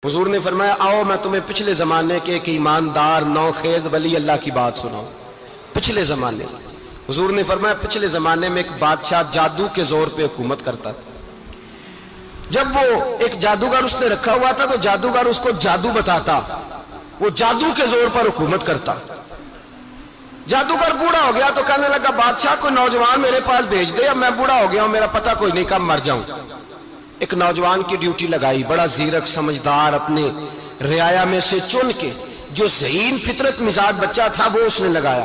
हुजूर ने फरमाया आओ मैं तुम्हें पिछले जमाने के एक ईमानदार नौखेज वली अल्लाह की बात सुनाऊं। पिछले जमाने हुजूर ने फरमाया पिछले जमाने में एक बादशाह जादू के जोर पे हुकूमत करता था। जब वो एक जादूगर उसने रखा हुआ था तो जादूगर उसको जादू बताता, वो जादू के जोर पर हुकूमत करता। जादूगर बूढ़ा हो गया तो कहने लगा बादशाह को नौजवान मेरे पास भेज दे, अब मैं बूढ़ा हो गया हूं, मेरा पता कोई नहीं कब मर जाऊं। एक नौजवान की ड्यूटी लगाई, बड़ा जीरक समझदार, अपने रियाया में से चुन के जो ज़हीन फितरत मिजाज बच्चा था वो उसने लगाया।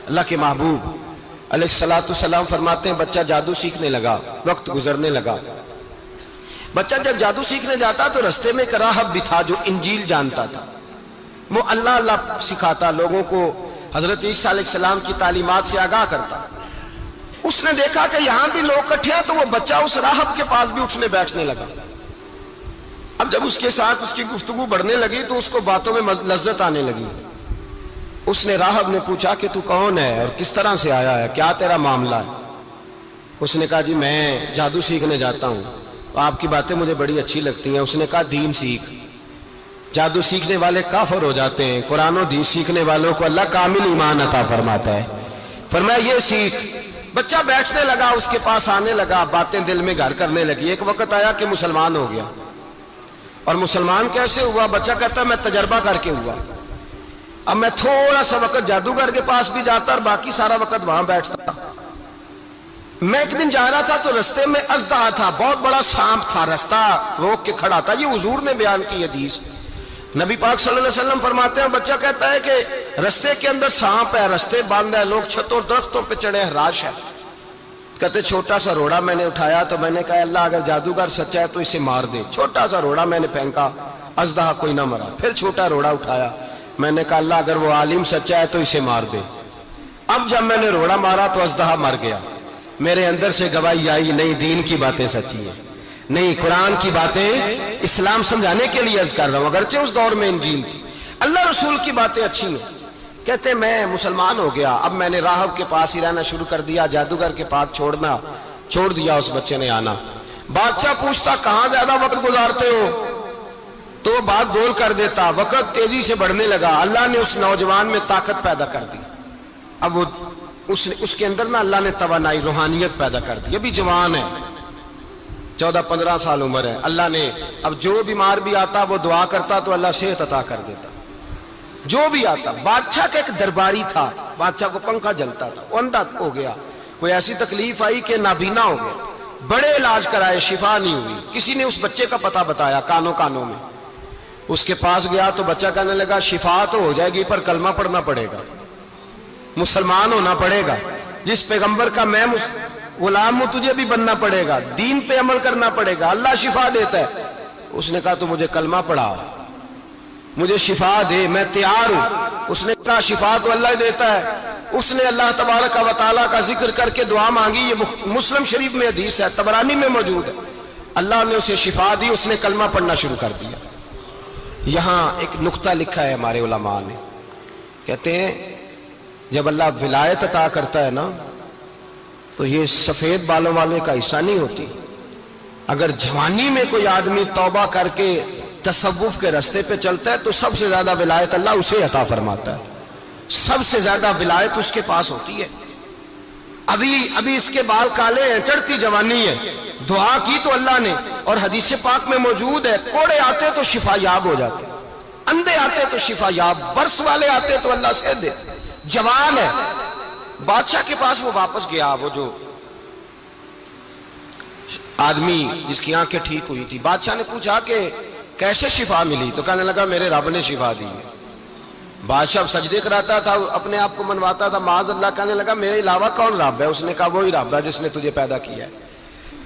अल्लाह के महबूब अलैहिस्सलातु सलाम फरमाते हैं बच्चा जादू सीखने लगा, वक्त गुजरने लगा। बच्चा जब जादू सीखने जाता तो रास्ते में एक राहब भी था जो इंजील जानता था, वो अल्लाह अल्लाह सिखाता, लोगों को हजरत ईसा अलैहिस्सलाम की तालीमात से आगाह करता। उसने देखा कि यहां भी लोग इकट्ठे हैं तो वो बच्चा उस राहब के पास भी उठने बैठने लगा। अब जब उसके साथ उसकी गुफ्तगू बढ़ने लगी तो उसको बातों में लज्जत आने लगी। उसने राहब ने पूछा कि तू कौन है और किस तरह से आया है, क्या तेरा मामला है। उसने कहा जी मैं जादू सीखने जाता हूं, तो आपकी बातें मुझे बड़ी अच्छी लगती हैं। उसने कहा दीन सीख, जादू सीखने वाले काफिर हो जाते हैं, कुरान और दीन सीखने वालों को अल्लाह कामिल ईमान अता फरमाता है। फरमाया ये सीख। बच्चा बैठने लगा, उसके पास आने लगा, बातें दिल में घर करने लगी। एक वक्त आया कि मुसलमान हो गया। और मुसलमान कैसे हुआ? बच्चा कहता मैं तजर्बा करके हुआ। अब मैं थोड़ा सा वक्त जादूगर के पास भी जाता और बाकी सारा वक्त वहां बैठता। मैं एक दिन जा रहा था तो रास्ते में अजदा था, बहुत बड़ा सांप था, रास्ता रोक के खड़ा था। ये हुजूर ने बयान की हदीस। नबी पाक सल्लल्लाहु अलैहि वसल्लम फरमाते हैं, बच्चा कहता है कि रास्ते के अंदर सांप है, रास्ते बंद है, लोग छतों दरख्तों पे चढ़े, हराश है। कहते छोटा सा रोड़ा मैंने उठाया तो मैंने कहा अल्लाह अगर जादूगर सच्चा है तो इसे मार दे। छोटा सा रोड़ा मैंने फेंका, अजदा कोई ना मरा। फिर छोटा रोड़ा उठाया, मैंने कहा अल्लाह अगर वो आलिम सच्चा है तो इसे मार दे। अब जब मैंने रोड़ा मारा तो अजदा मर गया। मेरे अंदर से गवाही आई नहीं दीन की बातें सच्ची है, नहीं कुरान की बातें इस्लाम समझाने के लिए अर्ज कर रहा हूं। अगरचे उस दौर में इंजील थी, अल्लाह रसूल की बातें अच्छी हैं। कहते मैं मुसलमान हो गया, अब मैंने राहब के पास ही रहना शुरू कर दिया, जादूगर के पास छोड़ दिया। उस बच्चे ने आना। बादशाह पूछता कहां ज्यादा वक्त गुजारते हो, तो बात गोल कर देता। वक्त तेजी से बढ़ने लगा। अल्लाह ने उस नौजवान में ताकत पैदा कर दी। अब वो उसके अंदर ना अल्लाह ने तवानाई रूहानियत पैदा कर दी। अभी जवान है, 14-15 साल उम्र है। अल्लाह ने अब जो बीमार भी आता वो दुआ करता तो अल्लाह सेहत अता कर देता, जो भी आता। बादशाह का एक दरबारी था, बादशाह को पंखा जलता था, वो अंधा हो गया। कोई ऐसी तकलीफ आई कि नाबीना हो गया, बड़े इलाज कराए, शिफा नहीं हुई। किसी ने उस बच्चे का पता बताया, कानों में। उसके पास गया तो बच्चा कहने लगा शिफा तो हो जाएगी पर कलमा पढ़ना पड़ेगा, मुसलमान होना पड़ेगा, जिस पैगंबर का मैं गुलाम हूं तुझे भी बनना पड़ेगा, दीन पे अमल करना पड़ेगा, अल्लाह शिफा देता है। उसने कहा तो मुझे कलमा पढ़ा, मुझे शिफा दे, मैं तैयार हूं। उसने कहा शिफा तो अल्लाह देता है। उसने अल्लाह तबारक व तआला का जिक्र करके दुआ मांगी। ये मुस्लिम शरीफ में हदीस है, तबरानी में मौजूद है। अल्लाह ने उसे शिफा दी, उसने कलमा पढ़ना शुरू कर दिया। यहां एक नुक्ता लिखा है हमारे उलमा ने, कहते हैं जब अल्लाह विलायत अता करता है ना तो ये सफेद बालों वाले का हिस्सा नहीं होती। अगर जवानी में कोई आदमी तौबा करके तसव्वुफ के रास्ते पे चलता है तो सबसे ज्यादा विलायत अल्लाह उसे अता फरमाता है, सबसे ज्यादा विलायत उसके पास होती है। अभी इसके बाल काले हैं, चढ़ती जवानी है, दुआ की तो अल्लाह ने, और हदीस पाक में मौजूद है कोड़े आते तो शिफा याब हो जाते, अंधे आते तो शिफा याब, बर्स वाले आते तो अल्लाह से दे। जवान है। बादशाह के पास वो वापस गया, वो जो आदमी जिसकी आंखें ठीक हुई थी। बादशाह ने पूछा कि कैसे शिफा मिली, तो कहने लगा मेरे रब ने शिफा दी है। बादशाह सजदे कराता था, अपने आप को मनवाता था, माज़ अल्लाह। कहने लगा मेरे अलावा कौन रब है? उसने कहा वही रब है जिसने तुझे पैदा किया है,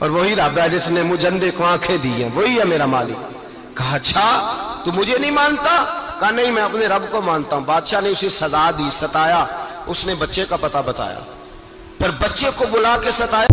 और वही रब है जिसने मुझे अंधे को आंखें दी हैं, वही है मेरा मालिक। कहा अच्छा तू मुझे नहीं मानता? कहा नहीं मैं अपने रब को मानता हूं। बादशाह ने उसे सजा दी, सताया। उसने बच्चे का पता बताया, फिर बच्चे को बुला के सताया।